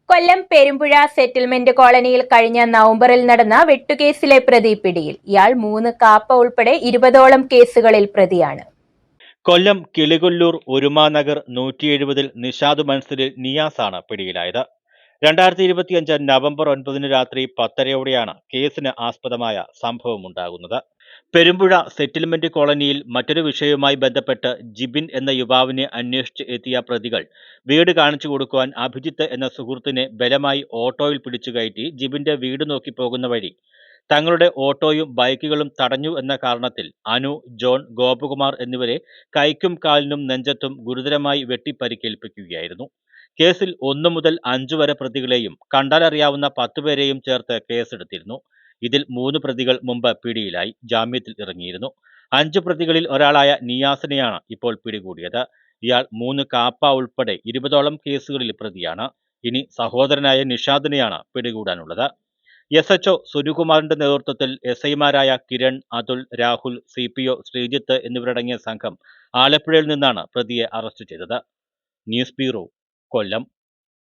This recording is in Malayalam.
കൊല്ലം പെരുമ്പുഴ സെറ്റിൽമെന്റ് കോളനിയിൽ കഴിഞ്ഞ നവംബറിൽ നടന്ന വെട്ടുകേസിലെ പ്രതി പിടിയിൽ. ഇയാൾ 3 കാപ്പ ഉൾപ്പെടെ 20ഓളം കേസുകളിൽ പ്രതിയാണ്. കൊല്ലം കിളികൊല്ലൂർ ഉരുമാനഗർ 170 നിഷാദ് മൻസിലിൽ നിയാസാണ് പിടിയിലായത്. 2025 നവംബർ 9 രാത്രി 10:30യോടെയാണ് കേസിന് ആസ്പദമായ സംഭവമുണ്ടാകുന്നത്. പെരുമ്പുഴ സെറ്റിൽമെന്റ് കോളനിയിൽ മറ്റൊരു വിഷയവുമായി ബന്ധപ്പെട്ട് ജിബിൻ എന്ന യുവാവിനെ അന്വേഷിച്ച് എത്തിയ പ്രതികൾ വീട് കാണിച്ചു കൊടുക്കുവാൻ അഭിജിത്ത് എന്ന സുഹൃത്തിനെ ബലമായി ഓട്ടോയിൽ പിടിച്ചു കയറ്റി ജിബിന്റെ വീട് നോക്കി പോകുന്ന വഴി തങ്ങളുടെ ഓട്ടോയും ബൈക്കുകളും തടഞ്ഞു എന്ന കാരണത്തിൽ അനു, ജോൺ, ഗോപകുമാർ എന്നിവരെ കൈക്കും കാലിനും നെഞ്ചത്തും ഗുരുതരമായി വെട്ടിപ്പരിക്കേൽപ്പിക്കുകയായിരുന്നു. കേസിൽ 1 മുതൽ 5 വരെ പ്രതികളെയും കണ്ടാലറിയാവുന്ന 10 പേരെയും ചേർത്ത് കേസെടുത്തിരുന്നു. ഇതിൽ 3 പ്രതികൾ മുമ്പ് പിടിയിലായി ജാമ്യത്തിൽ ഇറങ്ങിയിരുന്നു. 5 പ്രതികളിൽ ഒരാളായ നിയാസിനെയാണ് ഇപ്പോൾ പിടികൂടിയത്. ഇയാൾ 3 കാപ്പ ഉൾപ്പെടെ 20ഓളം കേസുകളിൽ പ്രതിയാണ്. ഇനി സഹോദരനായ നിഷാദിനെയാണ് പിടികൂടാനുള്ളത്. SHO സുനിൽകുമാറിന്റെ നേതൃത്വത്തിൽ SIമാരായ കിരൺ, അതുൽ, രാഹുൽ, CPO ശ്രീജിത്ത് എന്നിവരടങ്ങിയ സംഘം ആലപ്പുഴയിൽ നിന്നാണ് പ്രതിയെ അറസ്റ്റ് ചെയ്തത്. ന്യൂസ് ബ്യൂറോ, കൊല്ലം.